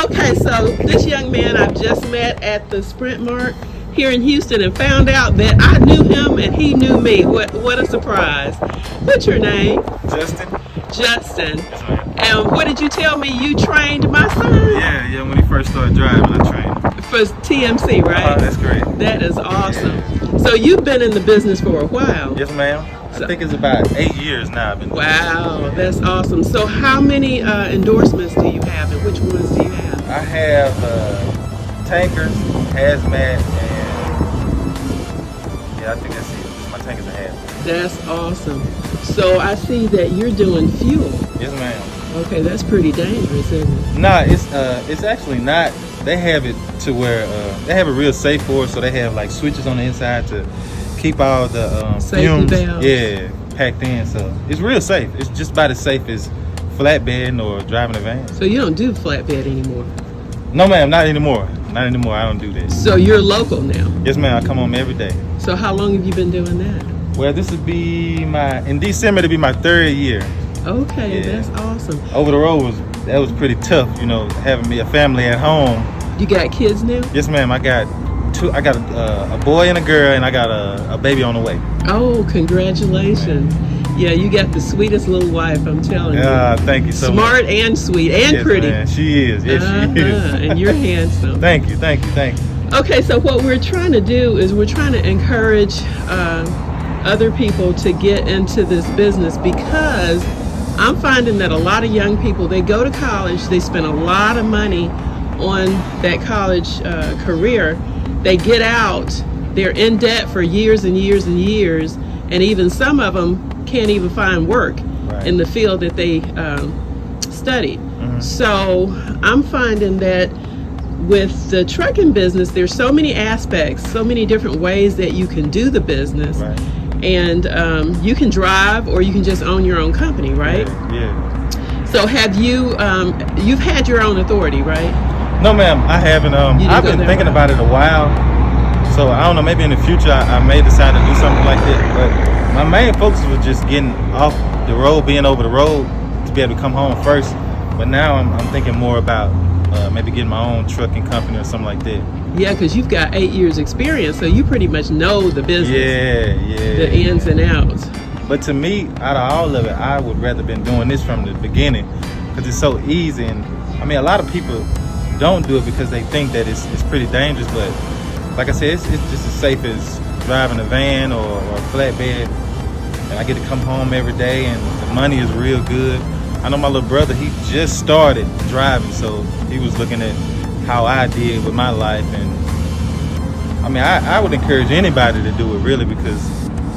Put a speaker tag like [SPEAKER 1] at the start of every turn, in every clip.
[SPEAKER 1] Okay, so this young man I've just met at the Sprint Mart here in Houston and found out that I knew him and he knew me. What a surprise. What's your name?
[SPEAKER 2] Justin?
[SPEAKER 1] Justin.
[SPEAKER 2] Yes, ma'am.
[SPEAKER 1] And what did you tell me you trained my son?
[SPEAKER 2] Yeah, when he first started driving, I trained him.
[SPEAKER 1] For TMC, right?
[SPEAKER 2] Oh, that's great.
[SPEAKER 1] That is awesome. So you've been in the business for a while.
[SPEAKER 2] Yes, ma'am. I think it's about 8 years now I've been doing
[SPEAKER 1] Wow, that's awesome. So how many endorsements do you have and which ones do you have?
[SPEAKER 2] I have tankers, hazmat, and I think that's it. Just my tankers and hazmat.
[SPEAKER 1] That's awesome. So I see that you're doing fuel.
[SPEAKER 2] Yes, ma'am.
[SPEAKER 1] Okay, that's pretty dangerous, isn't it?
[SPEAKER 2] Nah, it's actually not. They have it to where they have it real safe for us, so they have like switches on the inside to keep all the
[SPEAKER 1] Safety
[SPEAKER 2] fumes,
[SPEAKER 1] valves.
[SPEAKER 2] yeah, packed in. So it's real safe. It's just about as safe as flatbed or driving a van.
[SPEAKER 1] So you don't do flatbed anymore.
[SPEAKER 2] No, ma'am, not anymore. Not anymore. I don't do that.
[SPEAKER 1] So you're local now.
[SPEAKER 2] Yes, ma'am. I come home every day.
[SPEAKER 1] So how long have you been doing that?
[SPEAKER 2] Well, this would be in December to be my 3rd year.
[SPEAKER 1] Okay,
[SPEAKER 2] Yeah.
[SPEAKER 1] that's awesome.
[SPEAKER 2] Over the road was pretty tough, having me a family at home.
[SPEAKER 1] You got kids now?
[SPEAKER 2] Yes, ma'am. I got two. I got a boy and a girl, and I got a baby on the way.
[SPEAKER 1] Oh, congratulations. Yeah, you got the sweetest little wife, I'm telling you.
[SPEAKER 2] Thank you so much.
[SPEAKER 1] Smart and sweet and
[SPEAKER 2] Yes,
[SPEAKER 1] pretty.
[SPEAKER 2] man. She is. Yes, she is.
[SPEAKER 1] And you're handsome.
[SPEAKER 2] Thank you.
[SPEAKER 1] Okay, so what we're trying to do is we're trying to encourage other people to get into this business because I'm finding that a lot of young people, they go to college, they spend a lot of money on that college career. They get out, they're in debt for years and years and years, and even some of them can't even find work in the field that they studied.
[SPEAKER 2] Mm-hmm.
[SPEAKER 1] So I'm finding that with the trucking business, there's so many aspects, so many different ways that you can do the business.
[SPEAKER 2] Right.
[SPEAKER 1] And you can drive or you can just own your own company, right?
[SPEAKER 2] Yeah.
[SPEAKER 1] So have you, you've had your own authority, right?
[SPEAKER 2] No, ma'am, I haven't. I've been thinking about it a while. So I don't know, maybe in the future I may decide to do something like that. But my main focus was just getting off the road, being over the road to be able to come home first. But now I'm thinking more about maybe getting my own trucking company or something like that.
[SPEAKER 1] Yeah, because you've got 8 years experience, so you pretty much know the business.
[SPEAKER 2] Yeah.
[SPEAKER 1] The ins and outs.
[SPEAKER 2] But to me, out of all of it, I would rather been doing this from the beginning because it's so easy. And I mean, a lot of people don't do it because they think that it's pretty dangerous. But like I said, it's just as safe as driving a van or a flatbed. And I get to come home every day, and the money is real good. I know my little brother, he just started driving, so he was looking at how I did with my life. And I mean, I would encourage anybody to do it really because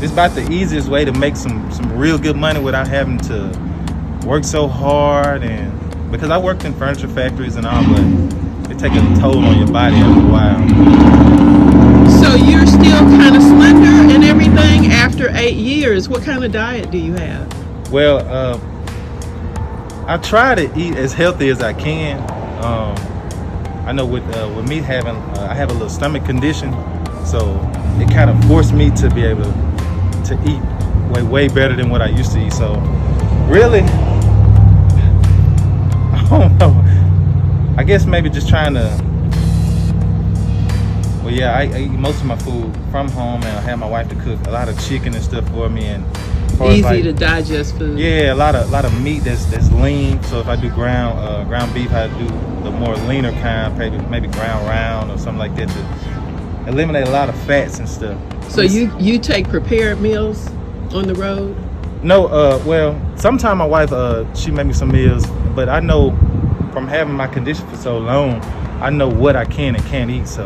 [SPEAKER 2] it's about the easiest way to make some real good money without having to work so hard. And because I worked in furniture factories and all, but it takes a toll on your body after a while.
[SPEAKER 1] So you're still kind of slender and everything after 8 years. What kind of diet do you have?
[SPEAKER 2] Well, I try to eat as healthy as I can. I know with me having, I have a little stomach condition, so it kind of forced me to be able to eat way better than what I used to eat. So really, I don't know. I guess maybe just trying to. Well, yeah, I eat most of my food from home, and I have my wife to cook a lot of chicken and stuff for me, and
[SPEAKER 1] easy to digest food.
[SPEAKER 2] Yeah, a lot of meat that's lean. So if I do ground beef, I do the more leaner kind, maybe ground round or something like that to eliminate a lot of fats and stuff.
[SPEAKER 1] So you take prepared meals on the road?
[SPEAKER 2] No, well, sometimes my wife she make me some meals, but I know from having my condition for so long, I know what I can and can't eat. So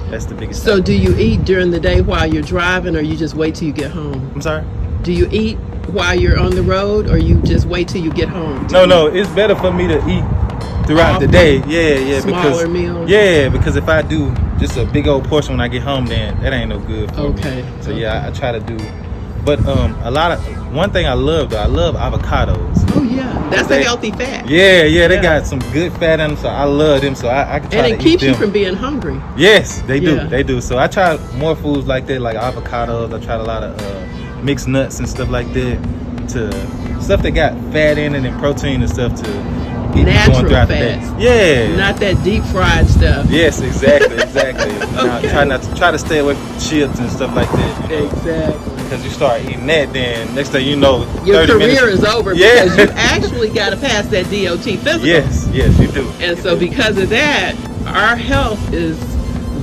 [SPEAKER 2] that's the biggest.
[SPEAKER 1] So
[SPEAKER 2] thing.
[SPEAKER 1] do you eat during the day while you're driving, or you just wait till you get home?
[SPEAKER 2] I'm sorry?
[SPEAKER 1] Do you eat while you're on the road, or you just wait till you get home?
[SPEAKER 2] No, it's better for me to eat throughout the day. Yeah,
[SPEAKER 1] Smaller meals.
[SPEAKER 2] Yeah, because if I do just a big old portion when I get home, then that ain't no good for me. So yeah, I try to do. But one thing I love though, I love avocados.
[SPEAKER 1] Oh yeah, that's a healthy fat.
[SPEAKER 2] Yeah, they got some good fat in them, so I love them. So I can try to eat them.
[SPEAKER 1] And it keeps you from being hungry.
[SPEAKER 2] Yes, they do. So I try more foods like that, like avocados. I tried a lot of mixed nuts and stuff like that. to stuff that got fat in it and protein and stuff to get you
[SPEAKER 1] Natural
[SPEAKER 2] going throughout
[SPEAKER 1] fats.
[SPEAKER 2] the day. Yeah.
[SPEAKER 1] Not that deep fried stuff.
[SPEAKER 2] Yes, exactly. Now,
[SPEAKER 1] Okay.
[SPEAKER 2] try to stay away from chips and stuff like that. You know?
[SPEAKER 1] Exactly.
[SPEAKER 2] Because you start eating that, then next thing you know,
[SPEAKER 1] Your
[SPEAKER 2] 30
[SPEAKER 1] career
[SPEAKER 2] minutes.
[SPEAKER 1] is over
[SPEAKER 2] Yeah.
[SPEAKER 1] because you actually got to pass that DOT physical.
[SPEAKER 2] Yes, you do.
[SPEAKER 1] And so because of that, our health is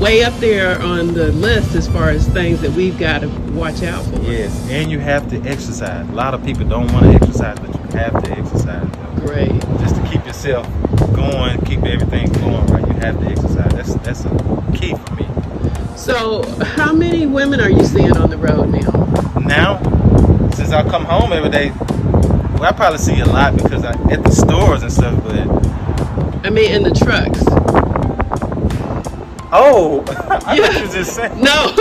[SPEAKER 1] way up there on the list as far as things that we've got to watch out for.
[SPEAKER 2] Yes, and you have to exercise. A lot of people don't want to exercise, but you have to exercise.
[SPEAKER 1] Great.
[SPEAKER 2] Just to keep yourself going, keep everything going right. You have to exercise. That's a key for me.
[SPEAKER 1] So how many women are you seeing on the road now?
[SPEAKER 2] Now, since I come home every day, well, I probably see a lot because I at the stores and stuff. But
[SPEAKER 1] I mean, in the trucks.
[SPEAKER 2] oh, I thought you was just saying.
[SPEAKER 1] No.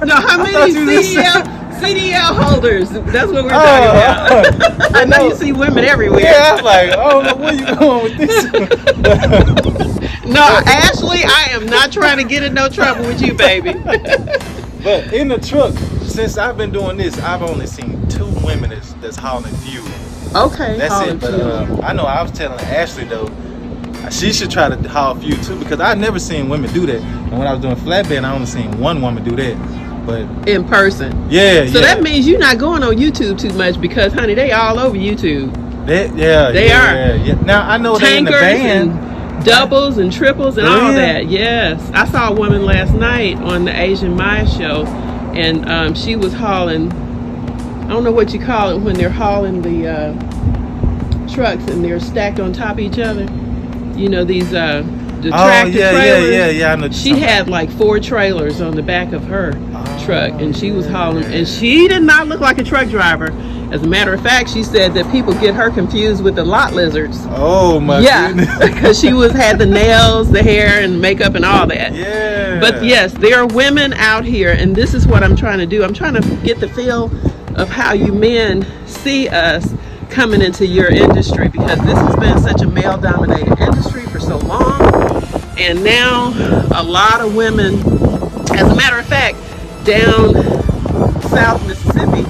[SPEAKER 1] No, how
[SPEAKER 2] I thought
[SPEAKER 1] many
[SPEAKER 2] you was just
[SPEAKER 1] CDL holders? That's what we're talking about. I know you see women everywhere.
[SPEAKER 2] Yeah, I'm like, oh, no, where you going with this?
[SPEAKER 1] No, Ashley, I am not trying to get in no trouble with you, baby.
[SPEAKER 2] But in the truck, since I've been doing this, I've only seen 2 women that's hauling fuel.
[SPEAKER 1] Okay.
[SPEAKER 2] That's it. But I know I was telling Ashley though, she should try to haul fuel too because I never seen women do that. And when I was doing flatbed, I only seen one woman do that. But
[SPEAKER 1] in person.
[SPEAKER 2] yeah,
[SPEAKER 1] So that means you're not going on YouTube too much because, honey, they all over YouTube.
[SPEAKER 2] they
[SPEAKER 1] are.
[SPEAKER 2] Yeah. Now I know they in the
[SPEAKER 1] Tankers
[SPEAKER 2] van.
[SPEAKER 1] and doubles and triples and
[SPEAKER 2] Oh,
[SPEAKER 1] all
[SPEAKER 2] yeah.
[SPEAKER 1] that. Yes, I saw a woman last night on the Asian Maya show, and she was hauling. I don't know what you call it when they're hauling the trucks and they're stacked on top of each other. You know these the tractor trailers.
[SPEAKER 2] Yeah. I know.
[SPEAKER 1] She had like 4 trailers on the back of her truck, and she was hauling,
[SPEAKER 2] yeah.
[SPEAKER 1] and she did not look like a truck driver. As a matter of fact, she said that people get her confused with the lot lizards.
[SPEAKER 2] Oh my goodness.
[SPEAKER 1] Because she had the nails, the hair, and makeup, and all that.
[SPEAKER 2] Yeah.
[SPEAKER 1] But yes, there are women out here, and this is what I'm trying to do. I'm trying to get the feel of how you men see us coming into your industry, because this has been such a male-dominated industry for so long, and now a lot of women, as a matter of fact, down South Mississippi,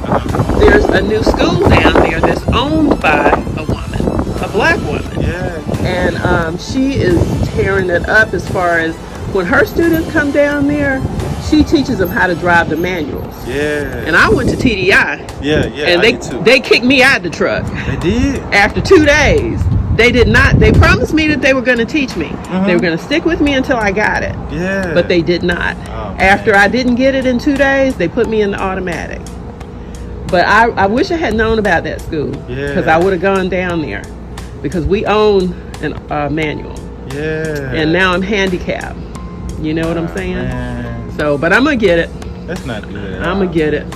[SPEAKER 1] there's a new school down there that's owned by a woman, a black woman.
[SPEAKER 2] Yeah.
[SPEAKER 1] And she is tearing it up as far as when her students come down there, she teaches them how to drive the manuals.
[SPEAKER 2] Yeah.
[SPEAKER 1] And I went to TDI.
[SPEAKER 2] Yeah.
[SPEAKER 1] And
[SPEAKER 2] I did too.
[SPEAKER 1] they kicked me out of the truck.
[SPEAKER 2] They did.
[SPEAKER 1] After 2 days. They did not. They promised me that they were going to teach me. They were going to stick with me until I got it.
[SPEAKER 2] Yeah.
[SPEAKER 1] But they did not.
[SPEAKER 2] Oh,
[SPEAKER 1] After
[SPEAKER 2] man.
[SPEAKER 1] I didn't get it in 2 days, they put me in the automatic. But I wish I had known about that school.
[SPEAKER 2] Yeah.
[SPEAKER 1] Because I would have gone down there. Because we own a manual.
[SPEAKER 2] Yeah.
[SPEAKER 1] And now I'm handicapped. You know what I'm saying?
[SPEAKER 2] Man.
[SPEAKER 1] So, but I'm going to get it.
[SPEAKER 2] That's not good at
[SPEAKER 1] I'm
[SPEAKER 2] all.
[SPEAKER 1] going to get it.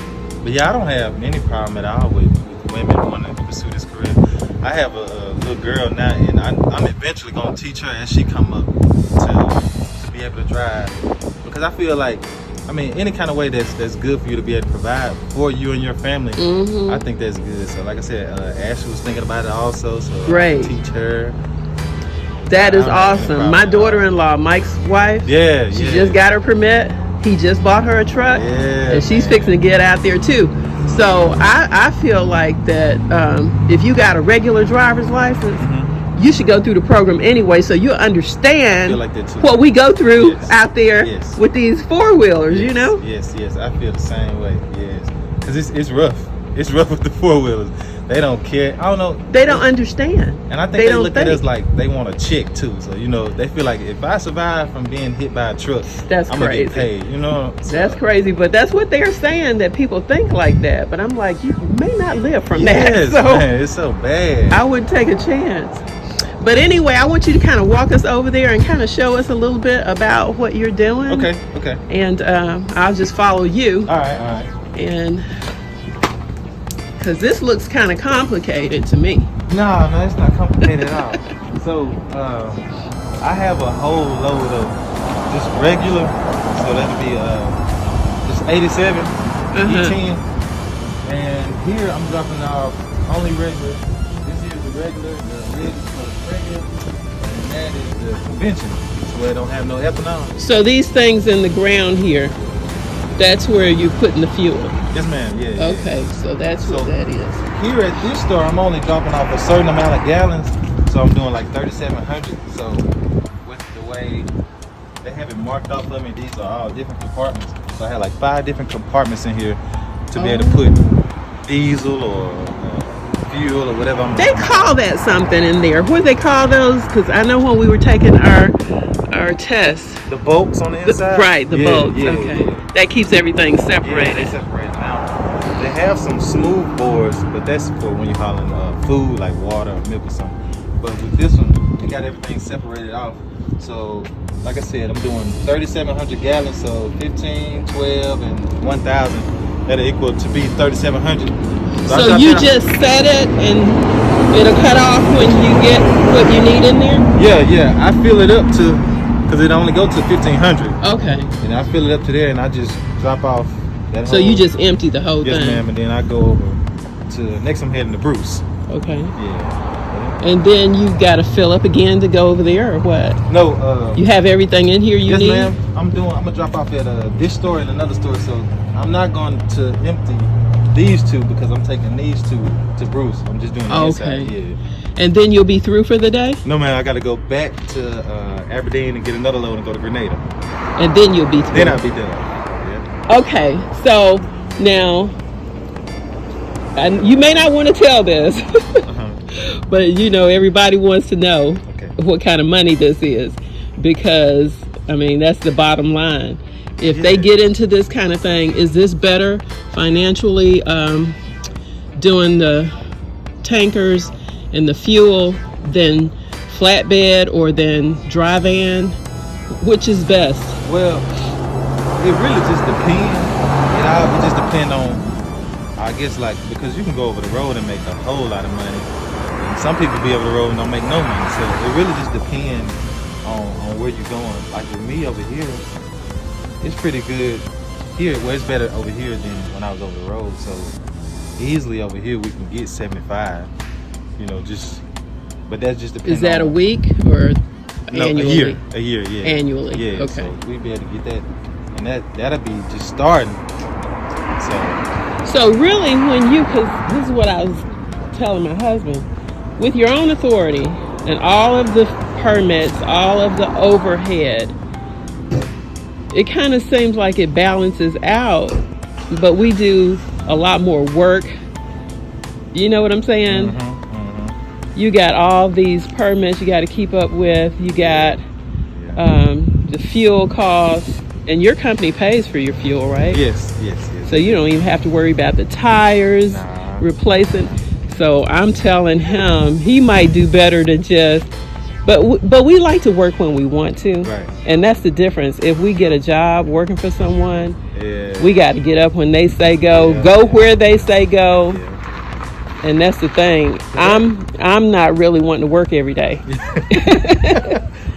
[SPEAKER 2] But yeah, I don't have any problem at all with women wanting to pursue this career. I have a little girl now, and I'm eventually going to teach her as she come up to be able to drive. Because I feel like, I mean, any kind of way that's good for you to be able to provide for you and your family, I think that's good. So like I said, Ashley was thinking about it also, so
[SPEAKER 1] Great.
[SPEAKER 2] I can teach her.
[SPEAKER 1] That is
[SPEAKER 2] I don't have any
[SPEAKER 1] awesome.
[SPEAKER 2] problem
[SPEAKER 1] My
[SPEAKER 2] at all.
[SPEAKER 1] daughter-in-law, Mike's wife,
[SPEAKER 2] Yeah,
[SPEAKER 1] she
[SPEAKER 2] yeah.
[SPEAKER 1] just got her permit. He just bought her a truck,
[SPEAKER 2] Yeah,
[SPEAKER 1] and she's
[SPEAKER 2] man.
[SPEAKER 1] fixing to get out there too. So I feel like that if you got a regular driver's license, you should go through the program anyway, so you understand
[SPEAKER 2] feel like that too.
[SPEAKER 1] what we go through
[SPEAKER 2] Yes.
[SPEAKER 1] out there
[SPEAKER 2] Yes.
[SPEAKER 1] with these 4-wheelers. You know,
[SPEAKER 2] Yes, I feel the same way. Yes, because it's rough. It's rough with the 4-wheelers. They don't care. I don't know.
[SPEAKER 1] they don't understand.
[SPEAKER 2] And I think they
[SPEAKER 1] don't
[SPEAKER 2] look at
[SPEAKER 1] think.
[SPEAKER 2] us like they want a check too. So they feel like if I survive from being hit by a truck,
[SPEAKER 1] That's
[SPEAKER 2] I'm gonna get
[SPEAKER 1] crazy.
[SPEAKER 2] paid. You know. So,
[SPEAKER 1] That's crazy, but that's what they're saying, that people think like that. But I'm like, you may not live from
[SPEAKER 2] Yes,
[SPEAKER 1] that. So
[SPEAKER 2] man, it's so bad.
[SPEAKER 1] I wouldn't take a chance. But anyway, I want you to kind of walk us over there and kind of show us a little bit about what you're doing.
[SPEAKER 2] Okay.
[SPEAKER 1] And I'll just follow you.
[SPEAKER 2] All right.
[SPEAKER 1] And because this looks kind of complicated to me.
[SPEAKER 2] No, it's not complicated at all. So I have a whole load of just regular. So that'll be just 87 E10. And here I'm dropping off only regular. This here is the regular. The red is for the regular, and that is the conventional. So it don't have no ethanol.
[SPEAKER 1] So these things in the ground here, That's where you're putting the fuel.
[SPEAKER 2] Yes, ma'am. Yeah.
[SPEAKER 1] Okay, so that's what
[SPEAKER 2] So-
[SPEAKER 1] that is.
[SPEAKER 2] Here at this store, I'm only dropping off a certain amount of gallons, so I'm doing like 3,700. So with the way they have it marked off for me, these are all different compartments. So I have like 5 different compartments in here to be able to put diesel or fuel or whatever I'm
[SPEAKER 1] They call that something in there. What do they call those? Because I know when we were taking our tests.
[SPEAKER 2] the bolts on the inside.
[SPEAKER 1] Right, the bolts.
[SPEAKER 2] Yeah,
[SPEAKER 1] Okay.
[SPEAKER 2] yeah.
[SPEAKER 1] That keeps everything
[SPEAKER 2] Yeah, they
[SPEAKER 1] separated.
[SPEAKER 2] separate now. They have some smooth boards, but that's for when you're hauling food like water or milk or something. But with this one, you got everything separated off. So, like I said, I'm doing 3,700 gallons, so 15, 12, and 1,000. That'll equal to be 3,700. I
[SPEAKER 1] So
[SPEAKER 2] shot
[SPEAKER 1] you
[SPEAKER 2] that-
[SPEAKER 1] just set it and it'll cut off when you get what you need in there?
[SPEAKER 2] Yeah. I fill it up to, because it only go to 1,500.
[SPEAKER 1] Okay.
[SPEAKER 2] And I fill it up to there, and I just drop off that
[SPEAKER 1] So you just empty the whole
[SPEAKER 2] Yes,
[SPEAKER 1] thing?
[SPEAKER 2] ma'am. And then I go over to, next I'm heading to Bruce.
[SPEAKER 1] Okay.
[SPEAKER 2] Yeah.
[SPEAKER 1] And then you got to fill up again to go over there or what?
[SPEAKER 2] No,
[SPEAKER 1] You have everything in here you
[SPEAKER 2] yes,
[SPEAKER 1] need?
[SPEAKER 2] ma'am. I'm gonna drop off at this store and another store, so I'm not going to empty these two because I'm taking these two to Bruce. I'm just doing the
[SPEAKER 1] Okay.
[SPEAKER 2] inside. Yeah.
[SPEAKER 1] And then you'll be through for the day?
[SPEAKER 2] No, man, I got to go back to Aberdeen and get another load and go to Grenada.
[SPEAKER 1] And then you'll be through.
[SPEAKER 2] Then I'll be done. Yeah.
[SPEAKER 1] Okay, so now, and you may not want to tell this,
[SPEAKER 2] Uh-huh.
[SPEAKER 1] but you know, everybody wants to know
[SPEAKER 2] Okay.
[SPEAKER 1] what kind of money this is, because I mean, that's the bottom line. If they
[SPEAKER 2] Yeah.
[SPEAKER 1] get into this kind of thing, is this better financially, doing the tankers and the fuel than flatbed or than dry van? Which is best?
[SPEAKER 2] Well, it really just depends. It just depends on, I guess, like, because you can go over the road and make a whole lot of money. And some people be over the road and don't make no money. So it really just depends on where you're going. Like with me over here, it's pretty good here. Well, it's better over here than when I was over the road. So easily over here we can get 75. You know, but that just depends.
[SPEAKER 1] Is that a
[SPEAKER 2] on,
[SPEAKER 1] week or
[SPEAKER 2] no,
[SPEAKER 1] annually?
[SPEAKER 2] A year, yeah.
[SPEAKER 1] Annually,
[SPEAKER 2] Yeah,
[SPEAKER 1] okay.
[SPEAKER 2] so we'd be able to get that. And that'll be just starting. So
[SPEAKER 1] So really, because this is what I was telling my husband, with your own authority and all of the permits, all of the overhead, it kind of seems like it balances out, but we do a lot more work. You know what I'm saying? You got all these permits you got to keep up with. You got the fuel costs, and your company pays for your fuel, right?
[SPEAKER 2] yes.
[SPEAKER 1] So you don't even have to worry about the tires
[SPEAKER 2] Nah.
[SPEAKER 1] replacing. So I'm telling him he might do better than just. But we like to work when we want to,
[SPEAKER 2] Right.
[SPEAKER 1] and that's the difference. If we get a job working for someone,
[SPEAKER 2] Yeah.
[SPEAKER 1] we got to get up when they say go,
[SPEAKER 2] Yeah.
[SPEAKER 1] go where they say go,
[SPEAKER 2] Yeah.
[SPEAKER 1] and that's the thing. I'm not really wanting to work every day.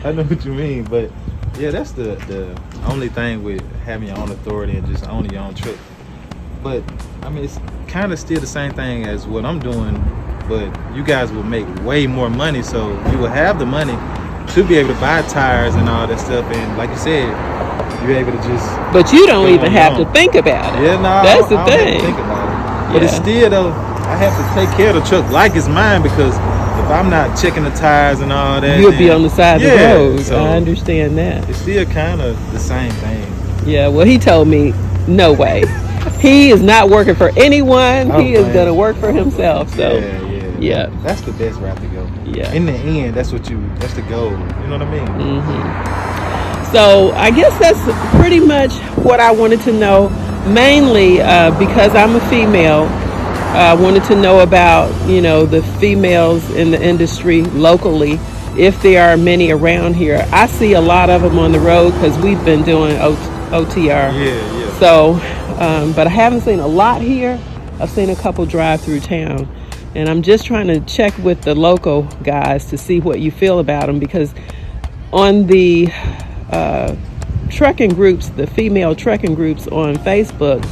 [SPEAKER 2] I know what you mean, but yeah, that's the only thing with having your own authority and just owning your own truck. But I mean, it's kind of still the same thing as what I'm doing, but you guys will make way more money, so you will have the money to be able to buy tires and all that stuff. And like you said, you're able to just
[SPEAKER 1] But you don't
[SPEAKER 2] Go
[SPEAKER 1] even
[SPEAKER 2] on
[SPEAKER 1] have
[SPEAKER 2] your
[SPEAKER 1] to
[SPEAKER 2] own.
[SPEAKER 1] think about it.
[SPEAKER 2] yeah, no,
[SPEAKER 1] That's the
[SPEAKER 2] I don't have to
[SPEAKER 1] thing.
[SPEAKER 2] think about it. But it's
[SPEAKER 1] Yeah.
[SPEAKER 2] still though, I have to take care of the truck like it's mine, because if I'm not checking the tires and all that,
[SPEAKER 1] You'll be
[SPEAKER 2] then-
[SPEAKER 1] on the side of the
[SPEAKER 2] Yeah,
[SPEAKER 1] road.
[SPEAKER 2] so
[SPEAKER 1] I understand that.
[SPEAKER 2] it's still kind of the same thing.
[SPEAKER 1] Yeah, well, he told me, no way. He is not working for anyone.
[SPEAKER 2] Oh,
[SPEAKER 1] He is
[SPEAKER 2] man.
[SPEAKER 1] going to work for himself. So,
[SPEAKER 2] Yeah.
[SPEAKER 1] yeah.
[SPEAKER 2] That's the best route to go.
[SPEAKER 1] Yeah.
[SPEAKER 2] In the end, that's the goal. You know what I mean?
[SPEAKER 1] So I guess that's pretty much what I wanted to know. Mainly because I'm a female, I wanted to know about, the females in the industry locally, if there are many around here. I see a lot of them on the road because we've been doing OTR.
[SPEAKER 2] Yeah.
[SPEAKER 1] So, but I haven't seen a lot here. I've seen a couple drive through town, and I'm just trying to check with the local guys to see what you feel about them, because on the trucking groups, the female trucking groups on Facebook,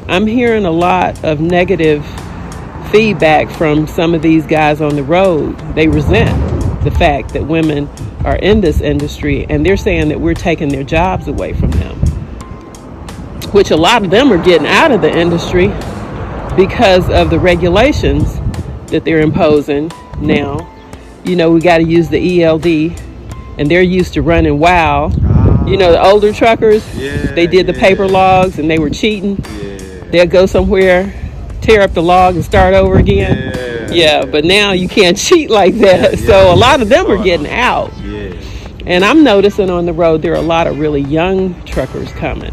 [SPEAKER 1] I'm hearing a lot of negative feedback from some of these guys on the road. They resent the fact that women are in this industry, and they're saying that we're taking their jobs away from them. which a lot of them are getting out of the industry because of the regulations that they're imposing now. You know, we got to use the ELD, and they're used to running wild. You know, the older truckers, they did the paper logs and they were cheating. They'll go somewhere, tear up the log and start over again. But now you can't cheat like that. So a lot of them are getting out. And I'm noticing on the road there are a lot of really young truckers coming.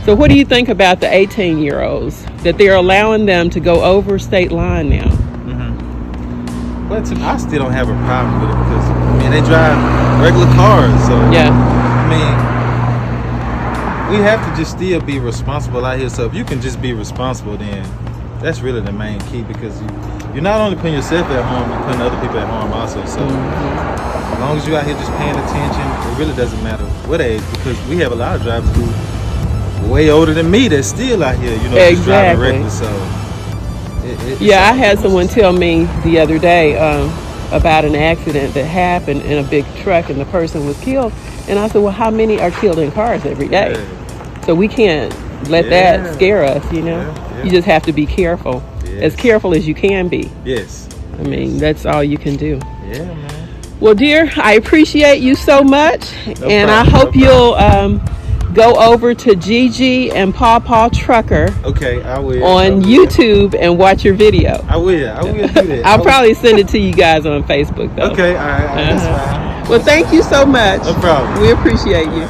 [SPEAKER 1] So what do you think about the 18-year-olds, that they're allowing them to go over state line now?
[SPEAKER 2] But I still don't have a problem with it because, I mean, they drive regular cars. So, I mean, we have to just still be responsible out here. So if you can just be responsible, then that's really the main key, because you're not only putting yourself at harm, you're putting other people at harm also. So as long as you're out here just paying attention, it really doesn't matter what age, because we have a lot of drivers who are way older than me that's still out here, you know, just driving reckless. So
[SPEAKER 1] I had someone tell me the other day about an accident that happened in a big truck and the person was killed. And I said, well, how many are killed in cars every day? So we can't let that scare us, you know. You just have to be careful, as careful as you can be. I mean, that's all you can do.
[SPEAKER 2] Man.
[SPEAKER 1] Well, dear, I appreciate you so much, and I hope you'll go over to Gigi and Paw Paw Trucker
[SPEAKER 2] I will.
[SPEAKER 1] on YouTube and watch your video.
[SPEAKER 2] I will do that.
[SPEAKER 1] I'll probably send it to you guys on Facebook, though.
[SPEAKER 2] All right, that's fine.
[SPEAKER 1] Well, thank you so much.
[SPEAKER 2] No problem.
[SPEAKER 1] We appreciate you.